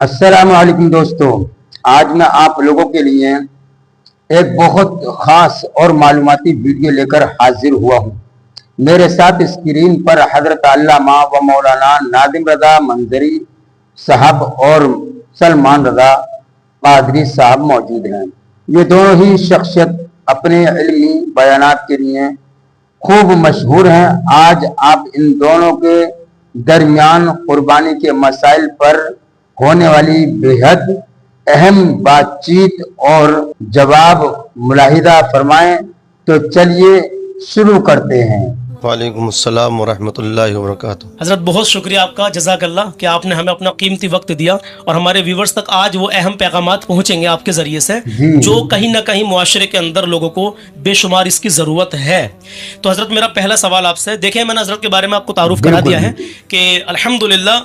السلام علیکم دوستو، آج میں آپ لوگوں کے لیے ایک بہت خاص اور معلوماتی ویڈیو لے کر حاضر ہوا ہوں۔ میرے ساتھ اسکرین پر حضرت علامہ و مولانا ناظم رضا منظری صاحب اور سلمان رضا قادری صاحب موجود ہیں۔ یہ دونوں ہی شخصیت اپنے علمی بیانات کے لیے خوب مشہور ہیں۔ آج آپ ان دونوں کے درمیان قربانی کے مسائل پر ہونے والی بےحد اہم بات چیت اور جواب ملاحظہ فرمائیں۔ تو چلیے شروع کرتے ہیں۔ وعلیکم السلام ورحمۃ اللہ وبرکاتہ۔ حضرت بہت شکریہ آپ کا، جزاک اللہ کہ آپ نے ہمیں اپنا قیمتی وقت دیا اور ہمارے ویورز تک آج وہ اہم پیغامات پہنچیں گے آپ کے ذریعے سے جو کہیں نہ کہیں معاشرے کے اندر لوگوں کو بے شمار اس کی ضرورت ہے۔ تو حضرت میرا پہلا سوال آپ سے، دیکھیں میں نے حضرت کے بارے میں آپ کو تعارف کرا دیا ہے کہ الحمدللہ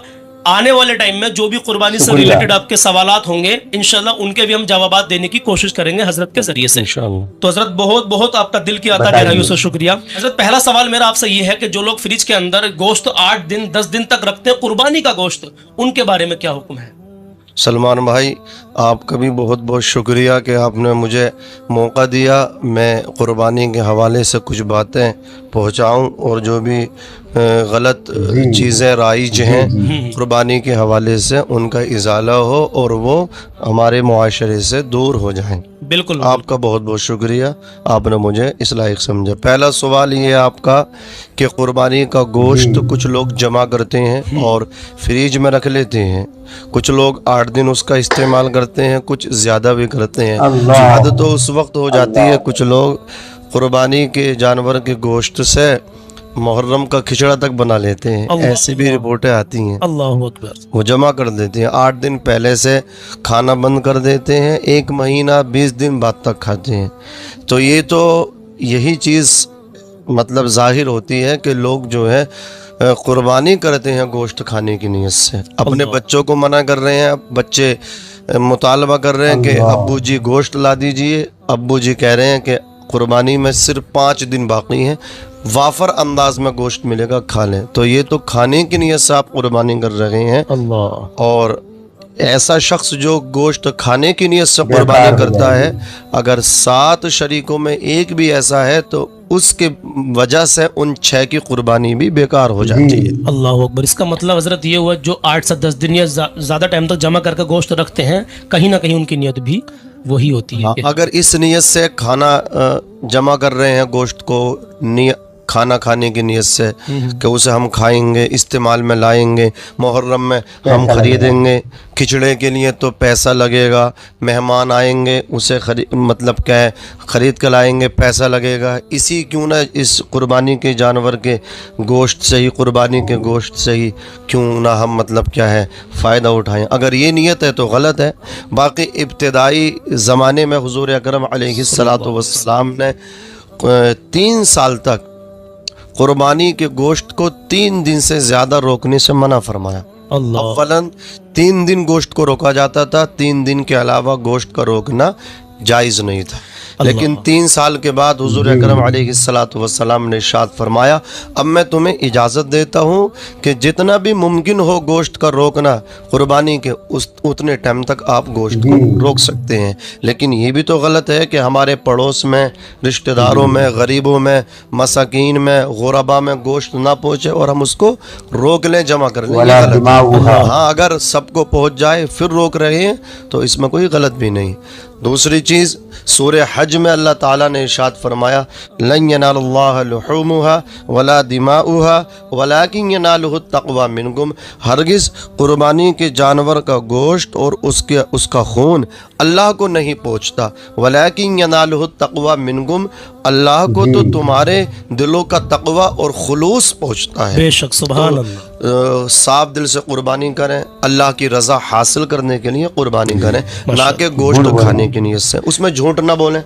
آنے والے ٹائم میں جو بھی قربانی سے ریلیٹڈ آپ کے سوالات ہوں گے انشاءاللہ ان کے بھی ہم جوابات دینے کی کوشش کریں گے حضرت کے ذریعے سے انشاءاللہ۔ تو حضرت بہت بہت آپ کا دل کی عطا گہرائیوں سے شکریہ۔ حضرت پہلا سوال میرا آپ سے یہ ہے کہ جو لوگ فریج کے اندر گوشت 8 دن 10 دن تک رکھتے ہیں قربانی کا گوشت، ان کے بارے میں کیا حکم ہے؟ سلمان بھائی آپ کا بھی بہت بہت شکریہ کہ آپ نے مجھے موقع دیا میں قربانی کے حوالے سے کچھ باتیں پہنچاؤں اور جو بھی غلط چیزیں رائج ہیں قربانی کے حوالے سے ان کا ازالہ ہو اور وہ ہمارے معاشرے سے دور ہو جائیں۔ بالکل آپ کا بہت بہت شکریہ، آپ نے مجھے اس لائق سمجھا۔ پہلا سوال یہ ہے آپ کا کہ قربانی کا گوشت کچھ لوگ جمع کرتے ہیں اور فریج میں رکھ لیتے ہیں، کچھ لوگ 8 دن اس کا استعمال کرتے ہیں، کچھ زیادہ بھی کرتے ہیں۔ حد تو اس وقت ہو جاتی ہے کچھ لوگ قربانی کے جانور کے گوشت سے محرم کا کھچڑا تک بنا لیتے ہیں، ایسی بھی رپورٹیں آتی ہیں۔ اللہ اکبر۔ وہ جمع کر دیتے ہیں، 8 دن پہلے سے کھانا بند کر دیتے ہیں، 1 مہینہ 20 دن بعد تک کھاتے ہیں۔ تو یہ تو یہی چیز مطلب ظاہر ہوتی ہے کہ لوگ جو ہے قربانی کرتے ہیں گوشت کھانے کی نیت سے، اپنے بچوں کو منع کر رہے ہیں، بچے مطالبہ کر رہے ہیں کہ ابو جی گوشت لا دیجئے، ابو جی کہہ رہے ہیں کہ قربانی میں صرف 5 دن باقی ہیں، وافر انداز میں گوشت ملے گا کھا لیں۔ تو یہ تو کھانے کی نیت سے آپ قربانی کر رہے ہیں، اور ایسا شخص جو گوشت کھانے کی نیت سے قربانی کرتا ہے اگر 7 شریکوں میں ایک بھی ایسا ہے تو اس کے وجہ سے ان 6 کی قربانی بھی بیکار ہو جاتی ہے۔ اللہ اکبر۔ اس کا مطلب حضرت یہ ہوا جو 8 سے 10 دن یا زیادہ ٹائم تک جمع کر کے گوشت رکھتے ہیں کہیں نہ کہیں ان کی نیت بھی وہی ہوتی ہے۔ اگر اس نیت سے کھانا جمع کر رہے ہیں گوشت کو کھانا کھانے کی نیت سے کہ اسے ہم کھائیں گے، استعمال میں لائیں گے، محرم میں ہم خریدیں گے، کھچڑے کے لیے تو پیسہ لگے گا، مہمان آئیں گے اسے مطلب کیا ہے خرید کے لائیں گے، پیسہ لگے گا، اسی کیوں نہ اس قربانی کے جانور کے گوشت سے ہی، قربانی کے گوشت سے ہی کیوں نہ ہم مطلب کیا ہے فائدہ اٹھائیں۔ اگر یہ نیت ہے تو غلط ہے۔ باقی ابتدائی زمانے میں حضور اکرم علیہ الصلاۃ والسلام نے 3 سال تک قربانی کے گوشت کو 3 دن سے زیادہ روکنے سے منع فرمایا۔ اولاً 3 دن گوشت کو روکا جاتا تھا، 3 دن کے علاوہ گوشت کا روکنا جائز نہیں تھا، لیکن 3 سال کے بعد حضور اکرم علیہ الصلاۃ والسلام نے ارشاد فرمایا اب میں تمہیں اجازت دیتا ہوں کہ جتنا بھی ممکن ہو گوشت کا روکنا قربانی کے اتنے ٹائم تک آپ گوشت کو روک سکتے ہیں۔ لیکن یہ بھی تو غلط ہے کہ ہمارے پڑوس میں، رشتہ داروں میں، غریبوں میں، مساکین میں، غربا میں گوشت نہ پہنچے اور ہم اس کو روک لیں، جمع کر لیں، یہ غلط ہے۔ ہاں اگر سب کو پہنچ جائے پھر روک رہے ہیں تو اس میں کوئی غلط بھی نہیں۔ دوسری چیز سورہ حج میں اللہ تعالیٰ نے ارشاد فرمایا لن ینال اللہ لحومها ولا دماؤها ولکن ینالہ التقوی منکم، ہرگز قربانی کے جانور کا گوشت اور اس کا خون اللہ کو نہیں پہنچتا، ولیکن ینالہ التقوی منکم، اللہ کو تو تمہارے دلوں کا تقوی اور خلوص پہنچتا ہے۔ بے شک، سبحان اللہ۔ صاف دل سے قربانی کریں، اللہ کی رضا حاصل کرنے کے لیے قربانی کریں، نہ کہ گوشت کھانے کی نیت سے۔ اس میں جھوٹ نہ بولیں۔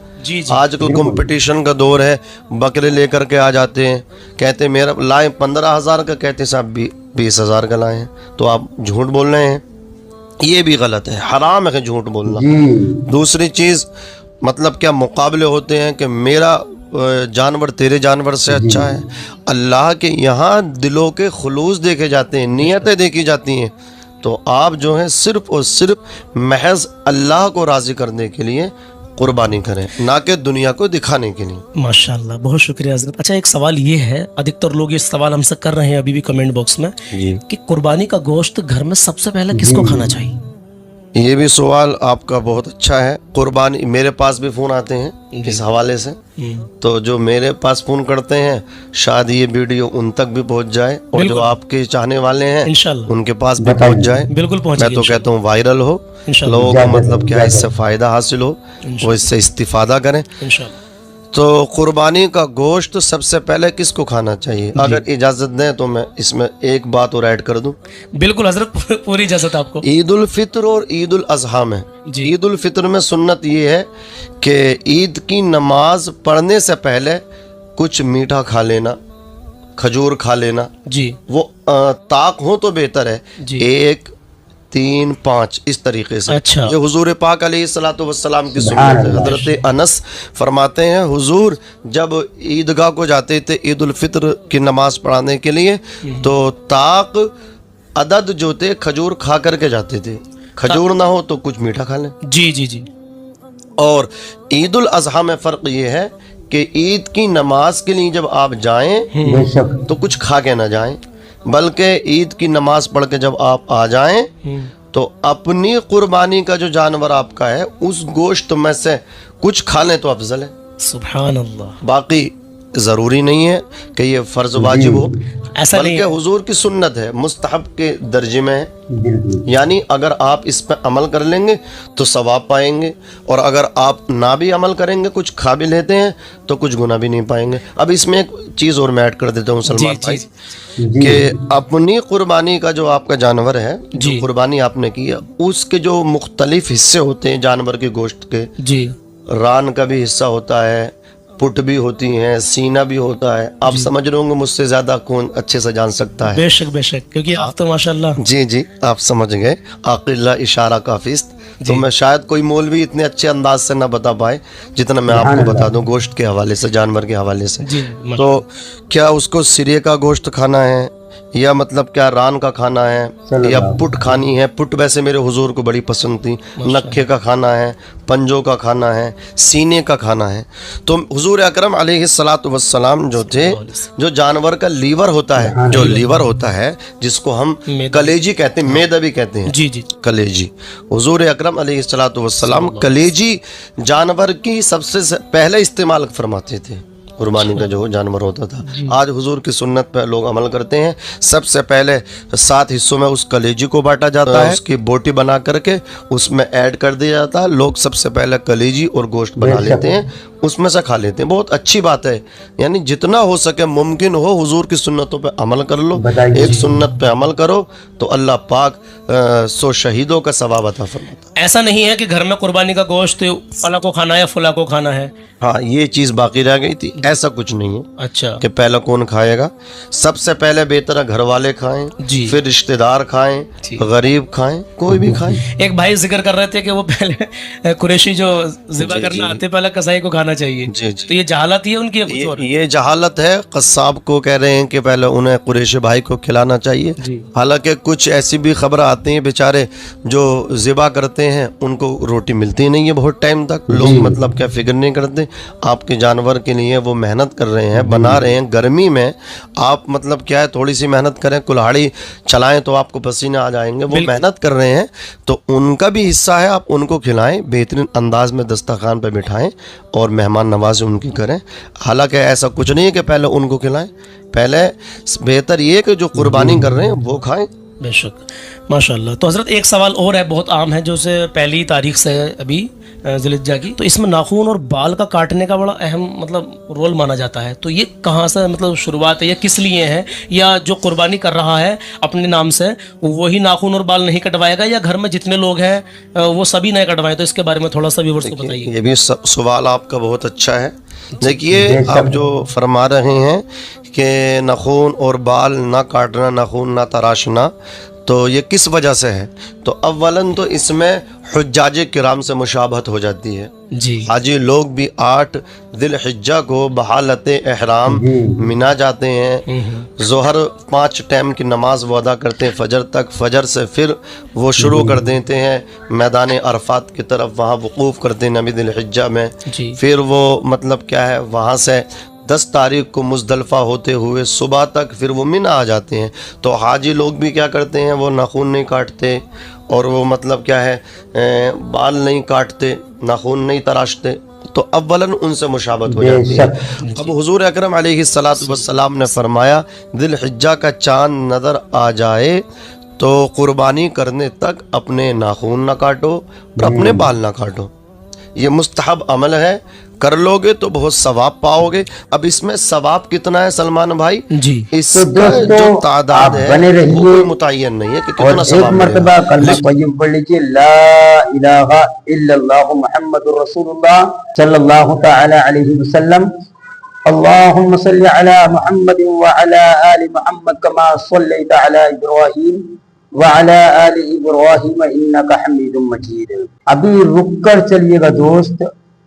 آج کل کمپٹیشن کا دور ہے، بکرے لے کر کے آ جاتے ہیں، کہتے میرا لائیں 15,000 کا، کہتے صاحب 20,000 کا لائیں، تو آپ جھوٹ بول رہے ہیں، یہ بھی غلط ہے، حرام ہے جھوٹ بولنا۔ دوسری چیز مطلب کیا مقابلے ہوتے ہیں کہ میرا جانور تیرے جانور سے اچھا ہے۔ اللہ کے یہاں دلوں کے خلوص دیکھے جاتے ہیں، نیتیں دیکھی جاتی ہیں تو آپ جو ہے صرف اور صرف محض اللہ کو راضی کرنے کے لیے قربانی کریں، نہ کہ دنیا کو دکھانے کے لیے۔ ماشاءاللہ، بہت شکریہ حضرت۔ اچھا، ایک سوال یہ ہے، ادھکتر لوگ یہ سوال ہم سے کر رہے ہیں ابھی بھی کمنٹ باکس میں، جی، کہ قربانی کا گوشت گھر میں سب سے پہلے کس کو کھانا چاہیے؟ یہ بھی سوال آپ کا بہت اچھا ہے۔ قربانی، میرے پاس بھی فون آتے ہیں اس حوالے سے، تو جو میرے پاس فون کرتے ہیں شاید یہ ویڈیو ان تک بھی پہنچ جائے، اور جو آپ کے چاہنے والے ہیں انشاءاللہ ان کے پاس بھی پہنچ جائے۔ بالکل پہنچے میں گی تو کہتا ہوں وائرل ہو، انشاءاللہ لوگوں کو مطلب کیا اس سے فائدہ حاصل ہو، وہ اس سے استفادہ کریں۔ انشاءاللہ۔ تو قربانی کا گوشت سب سے پہلے کس کو کھانا چاہیے؟ اگر اجازت دیں تو میں اس میں ایک بات اور ایڈ کر دوں۔ بالکل حضرت، پوری اجازت آپ کو۔ عید الفطر اور عید الاضحیٰ میں، جی، عید الفطر میں سنت یہ ہے کہ عید کی نماز پڑھنے سے پہلے کچھ میٹھا کھا لینا، کھجور کھا لینا، جی وہ طاق ہو تو بہتر ہے، جی۔ 1 3 5 اس طریقے سے۔ اچھا۔ یہ حضور پاک علیہ الصلوۃ والسلام کی سنت ہے۔ حضرت انس فرماتے ہیں حضور جب عیدگاہ کو جاتے تھے عید الفطر کی نماز پڑھانے کے لیے تو طاق عدد جو تھے کھجور کھا کر کے جاتے تھے، کھجور نہ ہو تو کچھ میٹھا کھا لیں۔ جی جی جی۔ اور عید الاضحیٰ میں فرق یہ ہے کہ عید کی نماز کے لیے جب آپ جائیں بے شک تو کچھ کھا کے نہ جائیں، بلکہ عید کی نماز پڑھ کے جب آپ آ جائیں تو اپنی قربانی کا جو جانور آپ کا ہے اس گوشت میں سے کچھ کھا لیں تو افضل ہے۔ سبحان اللہ۔ باقی ضروری نہیں ہے کہ یہ فرض واجب ہو، ایسا نہیں بلکہ حضور کی سنت ہے، مستحب کے درجے میں ہے۔ بالکل یعنی اگر آپ اس پہ عمل کر لیں گے تو ثواب پائیں گے، اور اگر آپ نہ بھی عمل کریں گے کچھ کھا بھی لیتے ہیں تو کچھ گناہ بھی نہیں پائیں گے۔ اب اس میں ایک چیز اور میں ایڈ کر دیتا ہوں سلمان بھائی، کہ اپنی قربانی کا جو آپ کا جانور ہے، جو قربانی آپ نے کی ہے، اس کے جو مختلف حصے ہوتے ہیں جانور کے گوشت کے، جی، ران کا بھی حصہ ہوتا ہے، پٹ بھی ہوتی ہیں، سینہ بھی ہوتا ہے۔ آپ سمجھ رہے ہوں گے مجھ سے زیادہ کون اچھے سے جان سکتا ہے۔ بے شک بے شک، کیونکہ آپ تو ماشاءاللہ۔ جی جی، آپ سمجھ گئے، عاقلہ اشارہ کافیست۔ تو میں شاید کوئی مولوی اتنے اچھے انداز سے نہ بتا پائے جتنا میں آپ کو بتا دوں گوشت کے حوالے سے، جانور کے حوالے سے۔ جی، تو کیا اس کو سرے کا گوشت کھانا ہے یا مطلب کیا ران کا کھانا ہے یا پٹ کھانی ہے؟ پٹ ویسے میرے حضور کو بڑی پسند تھی۔ نکھے کا کھانا ہے، پنجوں کا کھانا ہے، سینے کا کھانا ہے۔ تو حضور اکرم علیہ الصلوۃ والسلام جو تھے، جو جانور کا لیور ہوتا ہے، جو لیور ہوتا ہے جس کو ہم کلیجی کہتے ہیں، میدا بھی کہتے ہیں، جی جی، کلیجی، حضور اکرم علیہ الصلوۃ والسلام کلیجی جانور کی سب سے پہلے استعمال فرماتے تھے۔ قربانی کا جو جانور ہوتا تھا، آج حضور کی سنت پہ لوگ عمل کرتے ہیں۔ سب سے پہلے 7 حصوں میں اس کلیجی کو بانٹا جاتا ہے، اس کی بوٹی بنا کر کے اس میں ایڈ کر دیا جاتا ہے۔ لوگ سب سے پہلے کلیجی اور گوشت بنا لیتے ہیں، اس میں سے کھا لیتے ہیں۔ بہت اچھی بات ہے، یعنی جتنا ہو سکے ممکن ہو حضور کی سنتوں پہ عمل کر لو۔ ایک سنت پہ عمل کرو تو اللہ پاک 100 شہیدوں کا ثواب عطا فرماتا ہے۔ ایسا نہیں ہے کہ گھر میں قربانی کا گوشت فلاں کو کھانا ہے فلاں کو کھانا ہے۔ ہاں، یہ چیز باقی رہ گئی تھی، ایسا کچھ نہیں ہے اچھا، کہ پہلا کون کھائے گا۔ سب سے پہلے بہتر ہے گھر والے کھائیں، جی، پھر رشتہ دار کھائیں، غریب کھائیں، کوئی بھی کھائیں۔ ایک بھائی ذکر کر رہے تھے کہ وہ پہلے قریشی جو ذبح کرنا آتے پہلے قصائی کو کھانا چاہیے، جی جی، تو یہ جہالت ہی ہے ان کی؟ کچھ اور؟ یہ جہالت ہے۔ قصاب کو کہہ رہے ہیں کہ پہلے انہیں قریشی بھائی کو کھلانا چاہیے، جی، حالانکہ کچھ ایسی بھی خبریں آتی ہیں بیچارے جو ذبح کرتے ہیں ان کو روٹی ملتی نہیں ہے بہت ٹائم تک۔ لوگ مطلب کیا فکر نہیں کرتے، آپ کے جانور کے لیے وہ محنت کر رہے ہیں، بنا رہے ہیں گرمی میں۔ آپ مطلب کیا ہے تھوڑی سی محنت کریں، کلہاڑی چلائیں تو آپ کو پسینے آ جائیں گے۔ وہ محنت کر رہے ہیں تو ان کا بھی حصہ ہے، آپ ان کو کھلائیں، بہترین انداز میں دسترخوان پہ بٹھائیں اور مہمان نوازی ان کی کریں۔ حالانکہ ایسا کچھ نہیں ہے کہ پہلے ان کو کھلائیں، پہلے بہتر یہ کہ جو قربانی کر رہے ہیں وہ کھائیں۔ بے شک، ماشاءاللہ۔ تو حضرت ایک سوال اور ہے، بہت عام ہے، جو سے پہلی تاریخ سے ہے ابھی ذی الحجہ کی، تو اس میں ناخون اور بال کا کاٹنے کا بڑا اہم مطلب رول مانا جاتا ہے، تو یہ کہاں سے مطلب شروعات ہے، یا کس لیے ہے، یا جو قربانی کر رہا ہے اپنے نام سے وہی ناخون اور بال نہیں کٹوائے گا، یا گھر میں جتنے لوگ ہیں وہ سبھی نہیں کٹوائیں؟ تو اس کے بارے میں تھوڑا سا ویورز کو بتائیے۔ یہ بھی سوال آپ کا بہت اچھا ہے۔ دیکھیے، آپ جو فرما رہے ہیں کہ ناخون اور بال نہ کاٹنا، ناخون نہ تراشنا، تو یہ کس وجہ سے ہے؟ تو اولاً تو اس میں حجاج کرام سے مشابہت ہو جاتی ہے. جی حاجی لوگ بھی 8 ذی الحجہ کو بحالت احرام منا جاتے ہیں. ظہر 5 ٹائم کی نماز وہ ادا کرتے ہیں فجر تک. فجر سے پھر وہ شروع کر دیتے ہیں میدان عرفات کی طرف، وہاں وقوف کرتے ہیں 9 ذی الحجہ میں. جی پھر وہ مطلب کیا ہے، وہاں سے 10 تاریخ کو مزدلفہ ہوتے ہوئے صبح تک پھر وہ منا آ جاتے ہیں. تو حاجی لوگ بھی کیا کرتے ہیں، وہ ناخن نہیں کاٹتے، اور وہ مطلب کیا ہے بال نہیں کاٹتے، ناخن نہیں تراشتے. تو اولاً ان سے مشابہت ہو جاتی ہے. اب حضور اکرم علیہ الصلاۃ والسلام نے فرمایا ذی الحجہ کا چاند نظر آ جائے تو قربانی کرنے تک اپنے ناخن نہ کاٹو اور اپنے بال نہ کاٹو. یہ مستحب عمل ہے، کر لو گے تو بہت ثواب پاؤ گے. اب اس میں ثواب کتنا ہے سلمان بھائی؟ جی اس تو کا دوستو جو تعداد آپ ہے بنے وہ رہیے کوئی متعین نہیں ہے کہ اور کتنا ایک ثواب ملے مرتبہ گا. کلمہ طیب پڑھ لیجیے، لا الہ الا اللہ محمد رسول اللہ صلی اللہ تعالی علیہ وسلم. اللہم صلی علی محمد وعلی آل محمد کما صلیت علی ابراہیم وعلی آل ابراہیم انکا حمید مجید. ابھی رک کر چلیے گا دوست،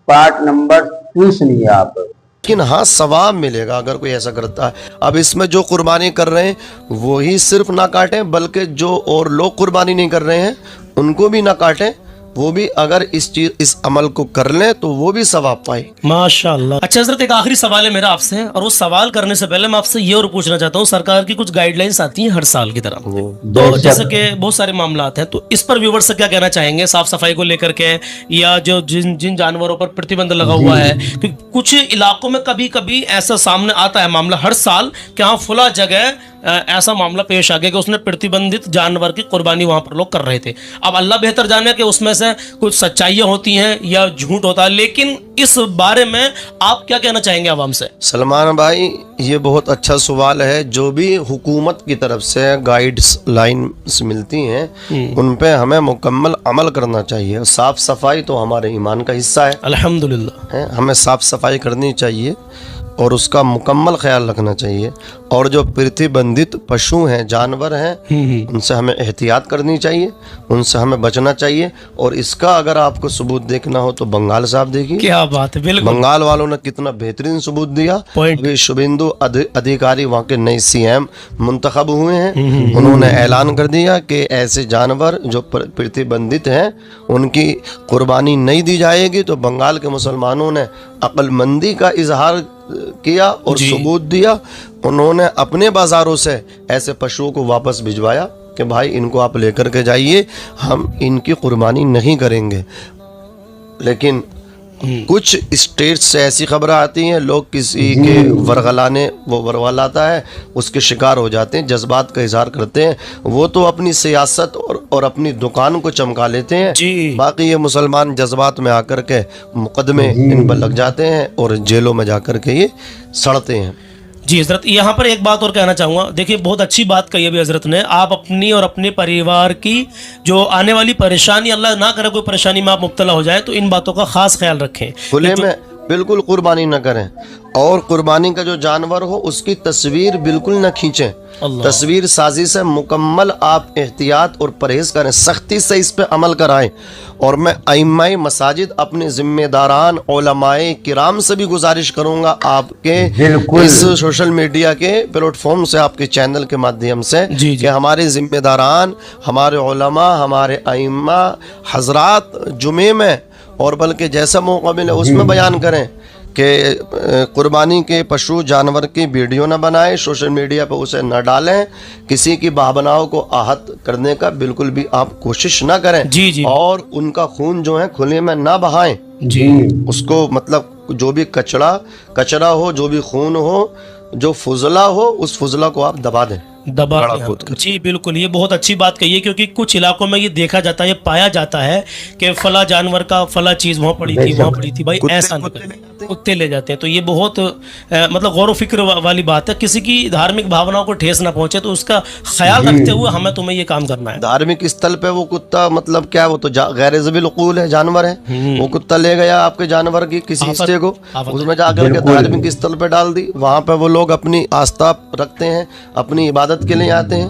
پارٹ نمبر 2 سنیے آپ. لیکن ہاں ثواب ملے گا اگر کوئی ایسا کرتا ہے. اب اس میں جو قربانی کر رہے ہیں وہی صرف نہ کاٹیں، بلکہ جو اور لوگ قربانی نہیں کر رہے ہیں ان کو بھی نہ کاٹیں. وہ بھی اگر اس عمل کو کر لیں تو وہ بھی ثواب پائے. ماشاء اللہ. اچھا حضرت، ایک آخری سوال ہے میرا آپ سے، اور وہ سوال کرنے سے پہلے میں آپ سے یہ اور پوچھنا چاہتا ہوں، سرکار کی کچھ گائیڈ لائنس آتی ہیں ہر سال کی طرح، تو جیسے کہ بہت سارے معاملات ہیں، تو اس پر ویور سے کیا کہنا چاہیں گے صاف صفائی کو لے کر کے، یا جو جن جانوروں پر پرتیبندھ لگا ہوا ہے؟ کچھ علاقوں میں کبھی کبھی ایسا سامنے آتا ہے معاملہ ہر سال کہ ہاں فلاں جگہ ایسا معاملہ پیش آ گیا کہ اس نے پرتیبندھت جانور کی قربانی وہاں پر لوگ کر رہے تھے. اب اللہ بہتر جانے کہ اس میں سے کچھ سچائیاں ہوتی ہیں یا جھوٹ ہوتا ہے، لیکن اس بارے میں آپ کیا کہنا چاہیں گے عوام سے؟ سلمان بھائی یہ بہت اچھا سوال ہے. جو بھی حکومت کی طرف سے گائیڈز لائنز ملتی ہیں ان پہ ہمیں مکمل عمل کرنا چاہیے. صاف صفائی تو ہمارے ایمان کا حصہ ہے، الحمدللہ. ہمیں صاف صفائی کرنی چاہیے اور اس کا مکمل خیال رکھنا چاہیے. اور جو پرتیبندھت پشو ہیں، جانور ہیں، ان سے ہمیں احتیاط کرنی چاہیے، ان سے ہمیں بچنا چاہیے. اور اس کا اگر آپ کو ثبوت دیکھنا ہو تو بنگال صاحب دیکھیے، کیا بات ہے. بالکل بنگال والوں نے کتنا بہترین ثبوت دیا. ابھی شبھیندو ادھیکاری وہاں کے نئے CM منتخب ہوئے ہیں، انہوں نے اعلان کر دیا کہ ایسے جانور جو پرتیبندھت ہیں ان کی قربانی نہیں دی جائے گی. تو بنگال کے مسلمانوں نے عقل مندی کا اظہار کیا اور ثبوت دیا. انہوں نے اپنے بازاروں سے ایسے پشوؤں کو واپس بھجوایا کہ بھائی ان کو آپ لے کر کے جائیے، ہم ان کی قربانی نہیں کریں گے. لیکن کچھ اسٹیٹ سے ایسی خبریں آتی ہیں، لوگ کسی کے ورغلانے، وہ ورغلاتا ہے، اس کے شکار ہو جاتے ہیں، جذبات کا اظہار کرتے ہیں. وہ تو اپنی سیاست اور اپنی دکان کو چمکا لیتے ہیں. باقی یہ مسلمان جذبات میں آ کر کے مقدمے ان پر لگ جاتے ہیں اور جیلوں میں جا کر کے یہ سڑتے ہیں. جی حضرت، یہاں پر ایک بات اور کہنا چاہوں گا. دیکھیے بہت اچھی بات کہی ابھی حضرت نے. آپ اپنی اور اپنے پریوار کی جو آنے والی پریشانی، اللہ نہ کرے کوئی پریشانی میں آپ مبتلا ہو جائیں، تو ان باتوں کا خاص خیال رکھیں. کھلے میں بالکل قربانی نہ کریں، اور قربانی کا جو جانور ہو اس کی تصویر بالکل نہ کھینچیں. تصویر سازی سے مکمل آپ احتیاط اور پرہیز کریں، سختی سے اس پہ عمل کرائیں. اور میں ائمہ مساجد، اپنے ذمہ داران علماء کرام سے بھی گزارش کروں گا، آپ کے اس سوشل میڈیا کے پلیٹ فارم سے، آپ کے چینل کے مادھیم سے، کہ ہمارے ذمہ داران، ہمارے علماء، ہمارے ائمہ حضرات جمعے میں اور بلکہ جیسا موقع ملے اس میں بیان کریں کہ قربانی کے پشو جانور کی ویڈیو نہ بنائیں، سوشل میڈیا پہ اسے نہ ڈالیں، کسی کی بھاوناؤں کو آہت کرنے کا بالکل بھی آپ کوشش نہ کریں. اور ان کا خون جو ہے کھلے میں نہ بہائیں. اس کو مطلب جو بھی کچرا ہو، جو بھی خون ہو، جو فضلہ ہو، اس فضلہ کو آپ دبا دیں. جی بالکل، یہ بہت اچھی بات کہی ہے، کیونکہ کچھ علاقوں میں یہ دیکھا جاتا ہے، یہ پایا جاتا ہے کہ فلاں جانور کا فلاں چیز وہاں پڑی تھی بھائی ایسا نہ کریں، کتے لے جاتے ہیں. تو یہ بہت مطلب غور و فکر والی بات ہے. کسی کی دھارمک بھاوناؤں کو ٹھیس نہ پہنچے تو اس کا خیال رکھتے ہوئے ہمیں تمہیں یہ کام کرنا ہے. دھارمک استھل پہ وہ کتا مطلب کیا، وہ تو غیر ذوی العقول ہے، جانور ہے. وہ کتا لے گیا آپ کے جانور کی کسی حصے کو، اس میں جا کر کے دھارمک استھل پہ ڈال دی. وہاں پہ وہ لوگ اپنی آستھا رکھتے ہیں، اپنی عبادت مدد کے لیے آتے ہیں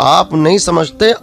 آپ نہیں سمجھتے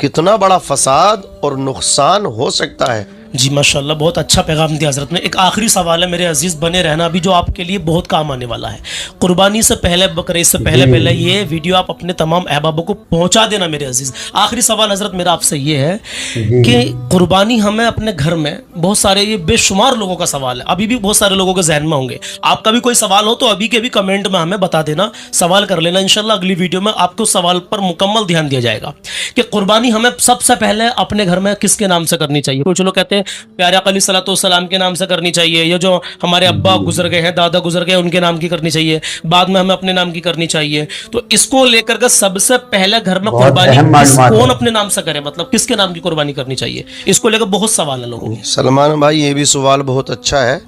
کتنا بڑا فساد اور نقصان ہو سکتا ہے. جی ماشاءاللہ بہت اچھا پیغام دیا حضرت نے. ایک آخری سوال ہے میرے عزیز، بنے رہنا ابھی جو آپ کے لیے بہت کام آنے والا ہے. قربانی سے پہلے، بقرعید سے پہلے یہ ویڈیو آپ اپنے تمام احبابوں کو پہنچا دینا میرے عزیز. آخری سوال حضرت میرا آپ سے یہ ہے کہ قربانی ہمیں اپنے گھر میں بہت سارے، یہ بے شمار لوگوں کا سوال ہے، ابھی بھی بہت سارے لوگوں کے ذہن میں ہوں گے. آپ کا بھی کوئی سوال ہو تو ابھی کے بھی کمنٹ میں ہمیں بتا دینا، سوال کر لینا. انشاءاللہ اگلی ویڈیو میں آپ کو سوال پر مکمل دھیان دیا جائے گا کہ قربانی ہمیں سب سے پہلے اپنے گھر میں کس کے نام سے کرنی چاہیے. کچھ لوگ کہتے ہیں پیارے آقا علیہ الصلوۃ والسلام کے نام سے کرنی چاہیے، یا جو ہمارے ابا گزر گئے ہیں، دادا گزر گئے، ان کے نام کی کرنی چاہیے، بعد میں ہمیں اپنے نام کی کرنی چاہیے. تو اس کو لے کر کے سب سے پہلے گھر میں قربانی کون اپنے نام سے کرے، مطلب کس کے نام کی قربانی کرنی چاہیے، اس کو لے کر بہت سوال ہے لوگوں کے. سلمان بھائی یہ بھی سوال بہت اچھا ہے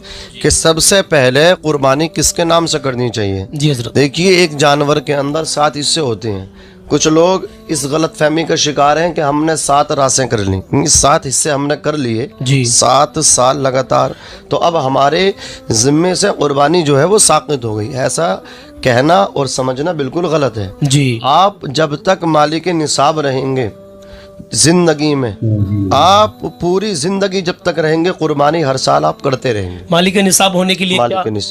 کہ سب سے پہلے قربانی کس کے نام سے کرنی چاہیے. جی حضرت. دیکھیے ایک جانور کے اندر 7 حصے ہوتے ہیں. کچھ لوگ اس غلط فہمی کا شکار ہیں کہ ہم نے 7 راسیں کر لیں، 7 حصے ہم نے کر لیے جی 7 سال لگاتار، تو اب ہمارے ذمے سے قربانی جو ہے وہ ساقط ہو گئی. ایسا کہنا اور سمجھنا بالکل غلط ہے. جی آپ جب تک مالک نصاب رہیں گے زندگی میں، آپ پوری زندگی جب تک رہیں گے قربانی ہر سال آپ کرتے رہیں گے. مالک نصاب ہونے کے لیے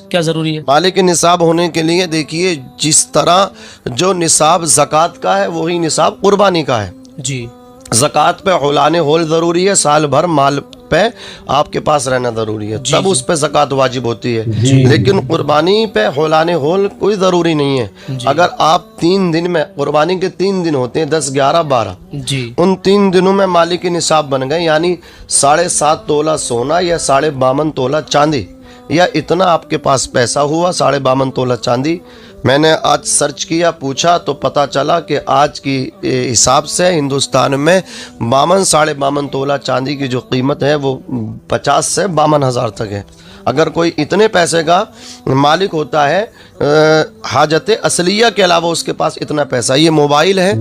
کیا ضروری ہے؟ مالک نصاب ہونے کے لیے دیکھیے جس طرح جو نصاب زکوٰۃ کا ہے وہی نصاب قربانی کا ہے. جی زکوٰۃ پہ حولان حول ضروری ہے، سال بھر مال پہ آپ کے پاس رہنا ضروری ہے، تب اس پہ زکوٰۃ واجب ہوتی ہے. لیکن قربانی پہ حولان حول کوئی ضروری نہیں ہے. اگر آپ 3 دن میں، قربانی کے 3 دن ہوتے ہیں 10 11 12، جی ان 3 دنوں میں مالک نصاب بن گئے، یعنی 7.5 تولہ سونا یا 52.5 تولہ چاندی، یا اتنا آپ کے پاس پیسہ ہوا 52.5 تولہ چاندی. میں نے آج سرچ کیا، پوچھا تو پتہ چلا کہ آج کی حساب سے ہندوستان میں 52.5 تولہ چاندی کی جو قیمت ہے وہ 50 سے 52 ہزار تک ہے. اگر کوئی اتنے پیسے کا مالک ہوتا ہے، حاجت اصلیہ کے علاوہ اس کے پاس اتنا پیسہ، یہ موبائل ہے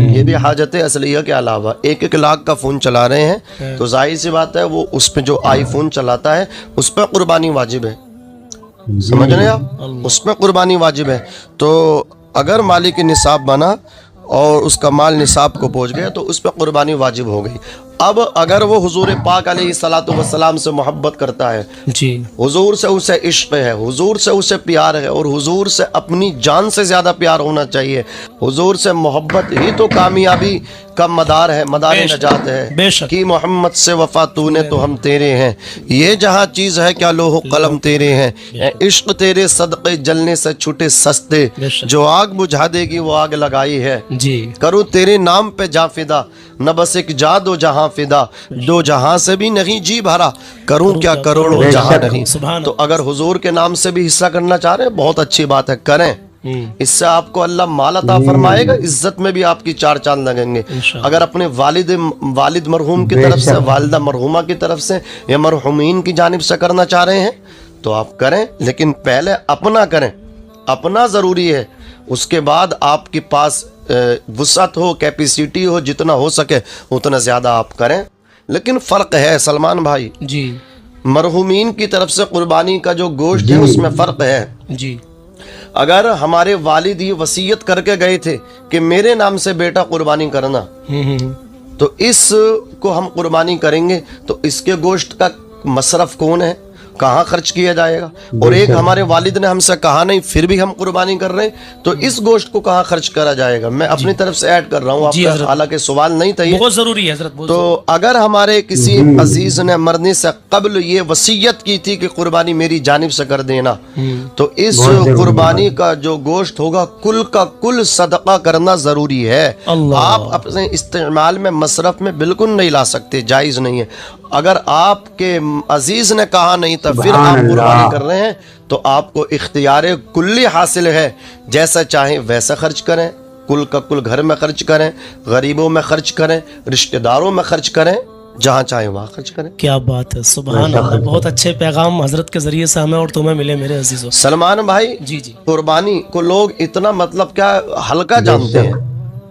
یہ بھی حاجت اصلیہ کے علاوہ 1 لاکھ کا فون چلا رہے ہیں، تو ظاہر سی بات ہے وہ اس پہ جو آئی فون چلاتا ہے اس پہ قربانی واجب ہے. سمجھ رہے ہیں آپ، اس میں قربانی واجب ہے. تو اگر مالک نصاب بنا اور اس کا مال نصاب کو پہنچ گیا تو اس پہ قربانی واجب ہو گئی. اب اگر وہ حضور پاک علیہ الصلوۃ والسلام سے محبت کرتا ہے، جی حضور سے اسے عشق ہے، حضور سے اسے پیار ہے، اور حضور سے اپنی جان سے زیادہ پیار ہونا چاہیے. حضور سے محبت ہی تو کامیابی کا مدار ہے، مدار نجات ہے. بے شک. کہ محمد سے وفا تو نے تو ہم تیرے ہیں، یہ جہاں چیز ہے کیا لوح و قلم تیرے ہیں. عشق تیرے صدقے جلنے سے چھوٹے سستے، جو آگ بجھا دے گی وہ آگ لگائی ہے. جی کروں تیرے نام پہ جا فدا، نہ بس ایک جا دو جہاں فدا، دو جہاں سے بھی نہیں جی بھرا، کروں کیا کروڑوں جہاں نہیں. تو اگر حضور کے نام سے بھی حصہ کرنا چاہ رہے ہیں بہت اچھی بات ہے، کریں. اس سے آپ کو اللہ مال عطا فرمائے گا، عزت میں بھی آپ کی 4 چاند لگیں گے. اگر اپنے والد مرحوم کی طرف سے، والدہ مرحومہ کی طرف سے، یا مرحومین کی جانب سے کرنا چاہ رہے ہیں تو آپ کریں، لیکن پہلے اپنا کریں. اپنا ضروری ہے، اس کے بعد آپ کے پاس وسعت ہو، کیپیسٹی ہو، جتنا ہو سکے اتنا زیادہ آپ کریں. لیکن فرق ہے سلمان بھائی، جی مرحومین کی طرف سے قربانی کا جو گوشت ہے اس میں فرق ہے. جی اگر ہمارے والد یہ وصیت کر کے گئے تھے کہ میرے نام سے بیٹا قربانی کرنا، تو اس کو ہم قربانی کریں گے تو اس کے گوشت کا مصرف کون ہے، کہاں خرچ کیا جائے گا. اور ایک ہمارے والد نے ہم سے کہا نہیں پھر بھی ہم قربانی کر رہے ہیں تو اس گوشت کو کہاں خرچ کرا جائے گا. میں اپنی طرف سے ایڈ کر رہا ہوں، آپ کا حالانکہ سوال نہیں تھا یہ، بہت ضروری ہے حضرت. تو اگر ہمارے کسی عزیز نے مرنے سے قبل یہ وصیت کی تھی کہ قربانی میری جانب سے کر دینا، تو اس قربانی کا جو گوشت ہوگا کل کا کل صدقہ کرنا ضروری ہے. آپ اپنے استعمال میں، مصرف میں بالکل نہیں لا سکتے، جائز نہیں ہے. اگر آپ کے عزیز نے کہا نہیں تو پھر آپ قربانی کر رہے ہیں تو آپ کو اختیار کلی حاصل ہے، جیسا چاہیں ویسا خرچ کریں، کل کا کل گھر میں خرچ کریں، غریبوں میں خرچ کریں، رشتہ داروں میں خرچ کریں، جہاں چاہیں وہاں خرچ کریں. کیا بات ہے، سبحان اللہ. بہت اچھے پیغام حضرت کے ذریعے سے ہمیں اور تمہیں ملے میرے عزیزوں. سلمان بھائی، جی جی قربانی کو لوگ اتنا مطلب کیا ہلکا جانتے ہیں.